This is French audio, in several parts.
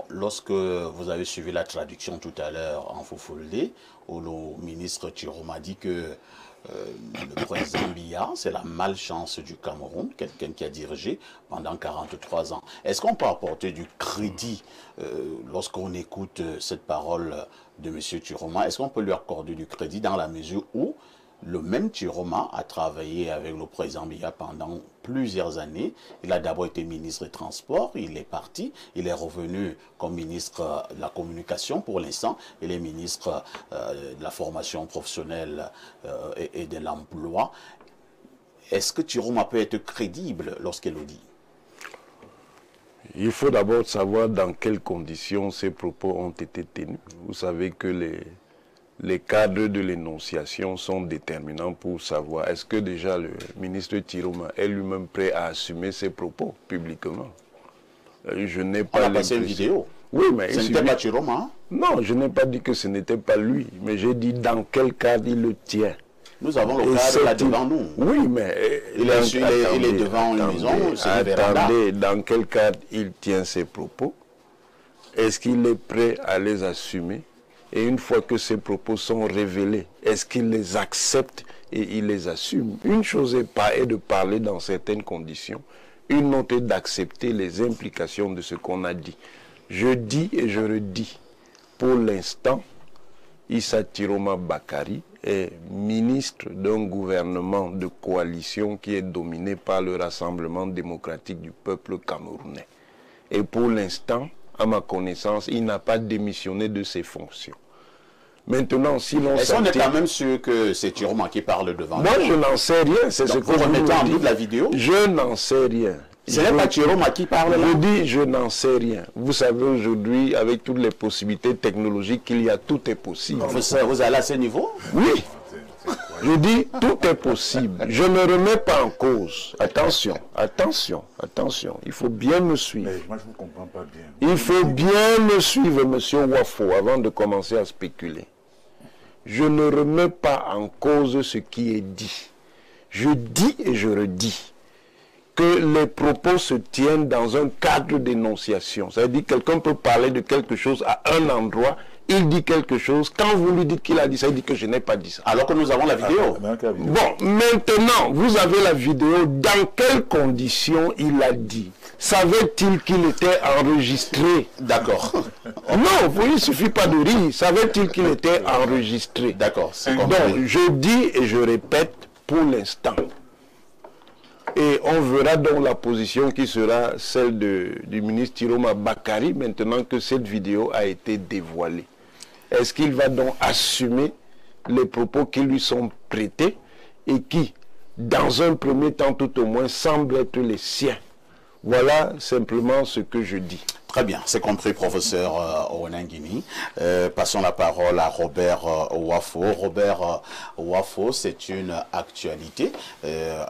lorsque vous avez suivi la traduction tout à l'heure en Foufoulde, où le ministre Chiroma dit que le président Biya, c'est la malchance du Cameroun, quelqu'un qui a dirigé pendant 43 ans. Est-ce qu'on peut apporter du crédit lorsqu'on écoute cette parole de M. Chiroma? Est-ce qu'on peut lui accorder du crédit dans la mesure où le même Chiroma a travaillé avec le président Biya pendant plusieurs années. Il a d'abord été ministre des Transports, il est parti, il est revenu comme ministre de la Communication pour l'instant, il est ministre de la formation professionnelle et de l'emploi. Est-ce que Chiroma peut être crédible lorsqu'il le dit? Il faut d'abord savoir dans quelles conditions ces propos ont été tenus. Vous savez que les cadres de l'énonciation sont déterminants pour savoir est-ce que déjà le ministre Chiroma est lui-même prêt à assumer ses propos publiquement. Je n'ai pas. On a passé une vidéo. Oui, mais ce n'était pas Chiroma, hein? Non, je n'ai pas dit que ce n'était pas lui, mais j'ai dit dans quel cadre il le tient. Nous avons le cadre là devant nous. Oui, mais il est devant une maison. Attendez, dans quel cadre il tient ses propos? Est-ce qu'il est prêt à les assumer? Et une fois que ces propos sont révélés, est-ce qu'il les accepte et il les assume? Une chose est de parler dans certaines conditions, une autre est d'accepter les implications de ce qu'on a dit. Je dis et je redis, pour l'instant, Issa Chiroma Bakary est ministre d'un gouvernement de coalition qui est dominé par le Rassemblement démocratique du peuple camerounais. Et pour l'instant, à ma connaissance, il n'a pas démissionné de ses fonctions. Maintenant, si l'on est-ce qu'on est quand même sûr que c'est Chiroma qui parle devant nous? Moi, je n'en sais rien. C'est ce que vous remettez en doute la vidéo? Je n'en sais rien. Ce n'est pas Chiroma qui parle là? Je dis, je n'en sais rien. Vous savez, aujourd'hui, avec toutes les possibilités technologiques qu'il y a, tout est possible. Vous allez à ce niveau? Oui. Je dis, tout est possible. Je ne remets pas en cause. Attention, attention, attention. Il faut bien me suivre. Mais moi, je ne comprends pas bien. Il faut bien me suivre, monsieur Wafo, avant de commencer à spéculer. Je ne remets pas en cause ce qui est dit. Je dis et je redis que les propos se tiennent dans un cadre d'énonciation. Ça veut dire que quelqu'un peut parler de quelque chose à un endroit, il dit quelque chose, quand vous lui dites qu'il a dit ça, il dit que je n'ai pas dit ça. Alors que nous avons la vidéo. Bon, maintenant, vous avez la vidéo, dans quelles conditions il a dit? Savait-il qu'il était enregistré? D'accord. Non, il ne suffit pas de rire. Savait-il qu'il était enregistré? D'accord. Donc, je dis et je répète pour l'instant. Et on verra donc la position qui sera celle du ministre Chiroma Bakary maintenant que cette vidéo a été dévoilée. Est-ce qu'il va donc assumer les propos qui lui sont prêtés et qui, dans un premier temps tout au moins, semblent être les siens? Voilà simplement ce que je dis. Très bien, c'est compris, professeur Onangini. Passons la parole à Robert Wafo. Robert Wafo, c'est une actualité.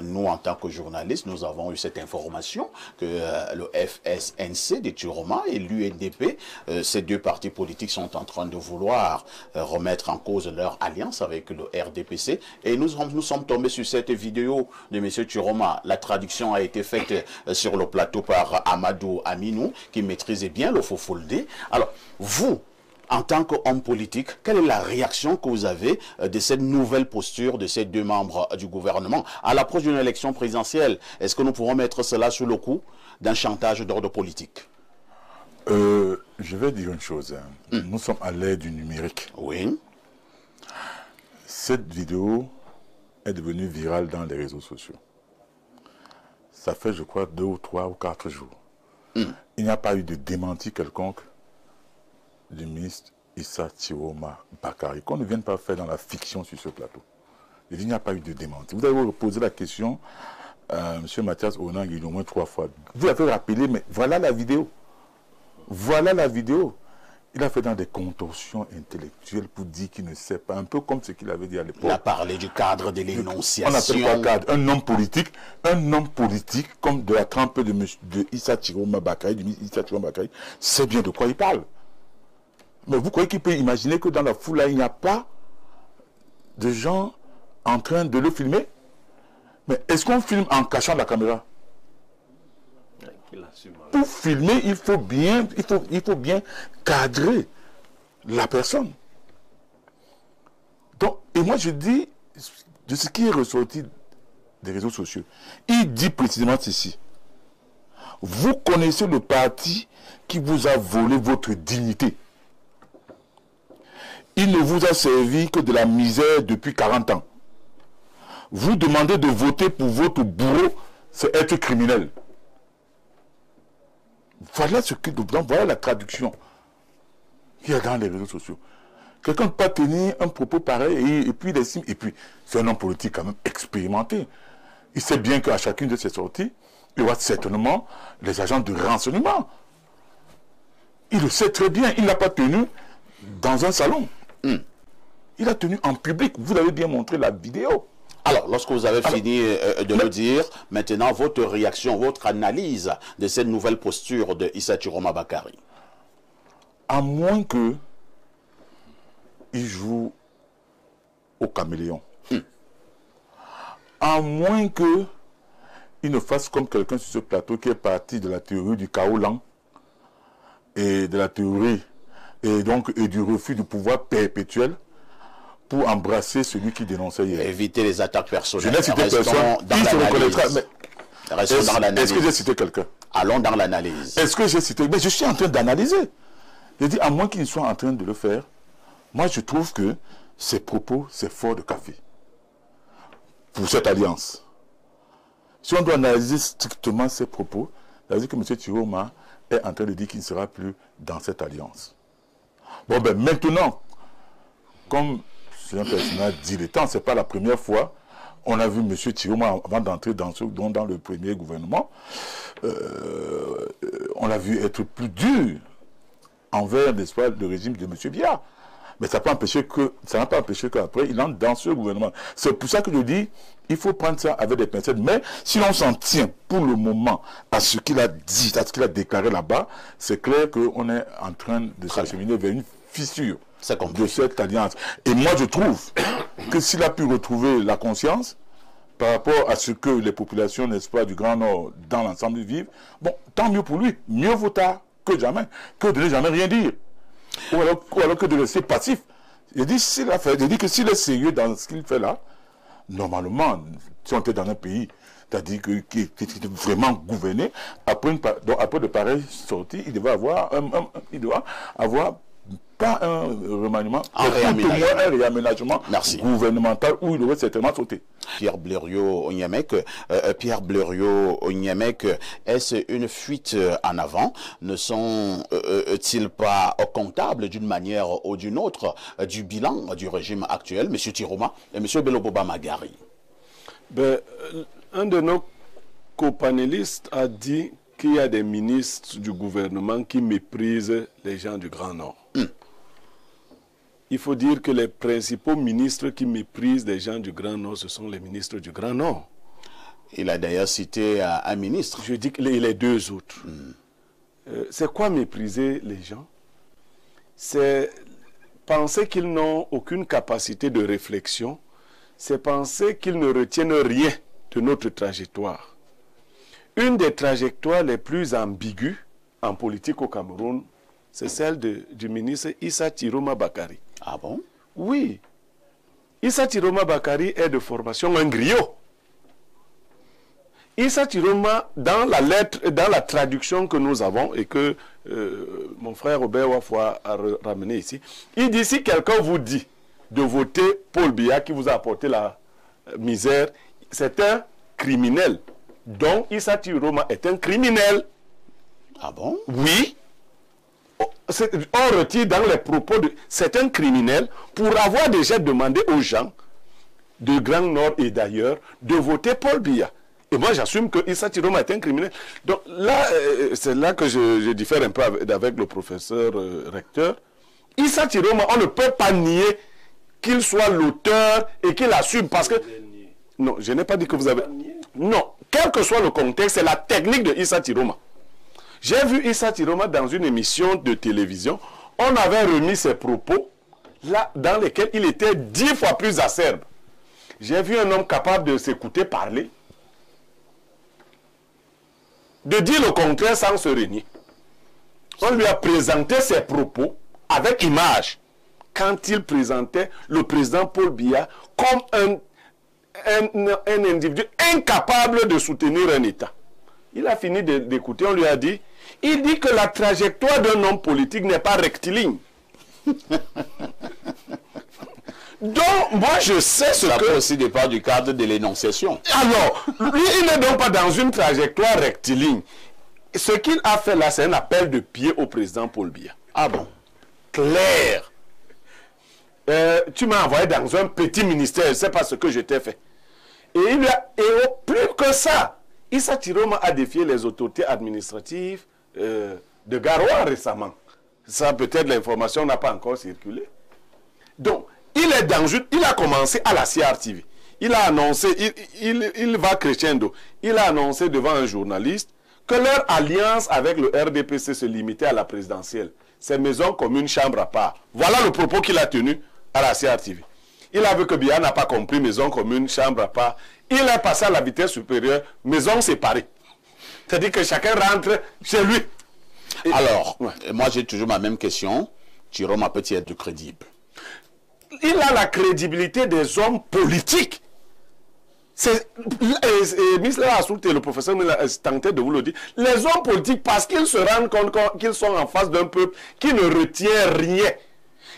Nous, en tant que journalistes, nous avons eu cette information que le FSNC de Chiroma et l'UNDP, ces deux partis politiques sont en train de vouloir remettre en cause leur alliance avec le RDPC. Et nous sommes tombés sur cette vidéo de M. Chiroma. La traduction a été faite sur le plateau par Amadou Aminou, qui maîtrise bien le Foufoulde. Alors, vous, en tant qu'homme politique, quelle est la réaction que vous avez de cette nouvelle posture de ces deux membres du gouvernement à l'approche d'une élection présidentielle? Est-ce que nous pourrons mettre cela sous le coup d'un chantage d'ordre politique? Je vais dire une chose. Nous sommes à l'ère du numérique. Oui. Cette vidéo est devenue virale dans les réseaux sociaux. Ça fait, je crois, 2 ou 3 ou 4 jours. Il n'y a pas eu de démenti quelconque du ministre Issa Chiroma Bakary, qu'on ne vienne pas faire dans la fiction sur ce plateau. Il n'y a pas eu de démenti. Vous avez posé la question à M. Mathias Onangini au moins 3 fois. Vous avez rappelé, mais voilà la vidéo. Voilà la vidéo. Il a fait dans des contorsions intellectuelles pour dire qu'il ne sait pas, un peu comme ce qu'il avait dit à l'époque. Il a parlé du cadre de l'énonciation. On appelle quoi cadre? Un homme politique comme de la trempe de Issa Chiroma Bakary, du ministre Issa Chiroma Bakary, sait bien de quoi il parle. Mais vous croyez qu'il peut imaginer que dans la foule là, il n'y a pas de gens en train de le filmer? Mais est-ce qu'on filme en cachant la caméra? Pour filmer, il faut bien cadrer la personne. Donc, et moi je dis, de ce qui est ressorti des réseaux sociaux, il dit précisément ceci. Vous connaissez le parti qui vous a volé votre dignité. Il ne vous a servi que de la misère depuis 40 ans. Vous demandez de voter pour votre bourreau, c'est être criminel. Voilà voilà la traduction qu'il y a dans les réseaux sociaux. Quelqu'un ne peut pas tenir un propos pareil et puis il estime, et puis c'est un homme politique quand même expérimenté. Il sait bien qu'à chacune de ses sorties, il y aura certainement les agents de renseignement. Il le sait très bien, il ne l'a pas tenu dans un salon. Il a tenu en public. Vous avez bien montré la vidéo. Alors, lorsque vous avez fini de le dire, maintenant, votre réaction, votre analyse de cette nouvelle posture de Issa Chiroma Bakary. À moins que il joue au caméléon. À moins que il ne fasse comme quelqu'un sur ce plateau qui est parti de la théorie du chaos lent et de la théorie et du refus du pouvoir perpétuel pour embrasser celui qui dénonçait hier. Éviter les attaques personnelles. Je n'ai cité personne. Il se reconnaîtra. Est-ce que j'ai cité quelqu'un? Allons dans l'analyse. Est-ce que j'ai cité? Mais je suis en train d'analyser. Je dis, à moins qu'il soit en train de le faire, moi je trouve que ces propos, c'est fort de café. Pour cette alliance. Si on doit analyser strictement ces propos, ça veut dire que M. Chiroma est en train de dire qu'il ne sera plus dans cette alliance. Bon, ben maintenant, comme c'est un personnage dilettant, ce n'est pas la première fois, on a vu M. Chiroma avant d'entrer dans le premier gouvernement, on l'a vu être plus dur envers, n'est-ce pas, le régime de M. Biya. Mais ça n'a pas empêché qu'après, il entre dans ce gouvernement. C'est pour ça que je dis, il faut prendre ça avec des pincettes. Mais si l'on s'en tient pour le moment à ce qu'il a dit, à ce qu'il a déclaré là-bas, c'est clair qu'on est en train de s'acheminer vers une fissure de cette alliance. Et moi, je trouve que s'il a pu retrouver la conscience par rapport à ce que les populations, n'est-ce pas, du Grand Nord, dans l'ensemble vivent, bon, tant mieux pour lui. Mieux vaut tard que jamais, que de ne jamais rien dire. Ou alors que de rester passif. Je dis que s'il est sérieux dans ce qu'il fait là, normalement, si on était dans un pays, c'est-à-dire qui est vraiment gouverné, après de pareilles sorties, il devait avoir pas un remaniement, un réaménagement gouvernemental où il aurait certainement sauté. Pierre Blériot-Onyemec, est-ce une fuite en avant? Ne sont-ils pas comptables d'une manière ou d'une autre du bilan du régime actuel, M. Chiroma et M. Beloboba Magari? Ben, un de nos copanélistes a dit qu'il y a des ministres du gouvernement qui méprisent les gens du Grand Nord. Il faut dire que les principaux ministres qui méprisent les gens du Grand Nord, ce sont les ministres du Grand Nord. Il a d'ailleurs cité un ministre. Je dis que les deux autres. C'est quoi mépriser les gens? C'est penser qu'ils n'ont aucune capacité de réflexion. C'est penser qu'ils ne retiennent rien de notre trajectoire. Une des trajectoires les plus ambiguës en politique au Cameroun, c'est celle du ministre Issa Chiroma Bakary. Ah bon? Oui. Issa Chiroma Bakary est de formation un griot. Issa Chiroma, dans la traduction que nous avons et que mon frère Robert Wafwa a ramené ici, il dit si quelqu'un vous dit de voter Paul Biya qui vous a apporté la misère, c'est un criminel. Donc Issa Chiroma est un criminel. Ah bon? Oui. On retire dans les propos de... C'est un criminel pour avoir déjà demandé aux gens de Grand Nord et d'ailleurs de voter Paul Biya. Et moi j'assume que Issa Chiroma est un criminel. Donc là, c'est là que je diffère un peu avec le professeur recteur. Issa Chiroma, on ne peut pas nier qu'il soit l'auteur et qu'il assume parce que... Non, je n'ai pas dit que vous avez... Non, quel que soit le contexte, c'est la technique de Issa Chiroma. J'ai vu Issa Chiroma dans une émission de télévision. On avait remis ses propos là, dans lesquels il était 10 fois plus acerbe. J'ai vu un homme capable de s'écouter parler. de dire le contraire sans se renier. On lui a présenté ses propos avec image quand il présentait le président Paul Biya comme un individu incapable de soutenir un État. Il a fini d'écouter, on lui a dit, il dit que la trajectoire d'un homme politique n'est pas rectiligne. Donc, moi, je sais ce Ça que... peut aussi dépendre du cadre de l'énonciation. Alors, lui, il n'est donc pas dans une trajectoire rectiligne. Ce qu'il a fait là, c'est un appel de pied au président Paul Biya. Ah bon? Clair. Tu m'as envoyé dans un petit ministère, je ne sais pas ce que je t'ai fait. Et plus que ça, Issa Chiroma a défié les autorités administratives de Garoua récemment. Ça, peut-être l'information n'a pas encore circulé. Donc, il a commencé à la CRTV. Il a annoncé, il va crescendo. Il a annoncé devant un journaliste que leur alliance avec le RDPC se limitait à la présidentielle. C'est maison commune, chambre à part. Voilà le propos qu'il a tenu à la CRTV. Il a vu que Biya n'a pas compris maison commune, chambre à part. Il est passé à la vitesse supérieure, maison séparée. C'est-à-dire que chacun rentre chez lui. Alors, moi j'ai toujours ma même question. Chiroma peut-il être crédible? Il a la crédibilité des hommes politiques. Misla Assoult et le professeur tentait de vous le dire. Les hommes politiques, parce qu'ils se rendent compte qu'ils sont en face d'un peuple qui ne retient rien,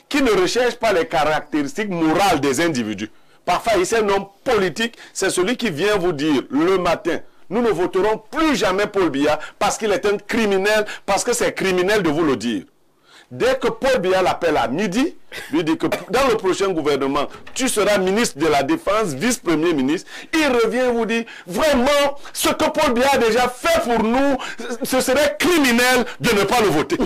qui ne recherche pas les caractéristiques morales des individus. Parfois, ici, un homme politique, c'est celui qui vient vous dire le matin, nous ne voterons plus jamais Paul Biya parce qu'il est un criminel, parce que c'est criminel de vous le dire. Dès que Paul Biya l'appelle à midi, lui dit que dans le prochain gouvernement, tu seras ministre de la Défense, vice-premier ministre. Il revient vous dire, vraiment, ce que Paul Biya a déjà fait pour nous, ce serait criminel de ne pas le voter.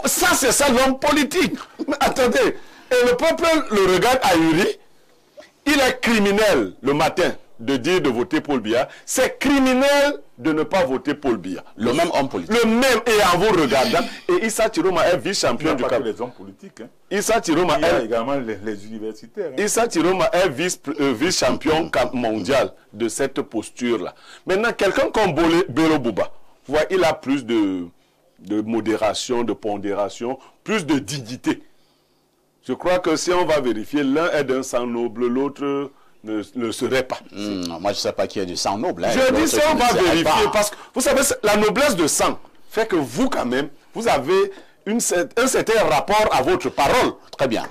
Ça, c'est ça l'homme politique. Mais attendez, et le peuple le regarde ahuri. Il est criminel le matin de dire de voter Paul Biya. C'est criminel de ne pas voter Paul Biya. Le même homme politique. Le même, et en vous regardant. Et Issa Chiroma est vice-champion du Cap. Les hommes politiques. Hein. Issa Chiroma Il y a également les universitaires. Hein. Issa Chiroma est vice-champion mondial de cette posture-là. Maintenant, quelqu'un comme Bello Bouba, il a plus de modération, de pondération, plus de dignité. Je crois que si on va vérifier, l'un est d'un sang noble, l'autre ne serait pas. Moi, je ne sais pas qui est du sang noble. Hein. Je dis si on va vérifier, parce que vous savez, la noblesse de sang fait que vous, quand même, vous avez un certain rapport à votre parole. Très bien.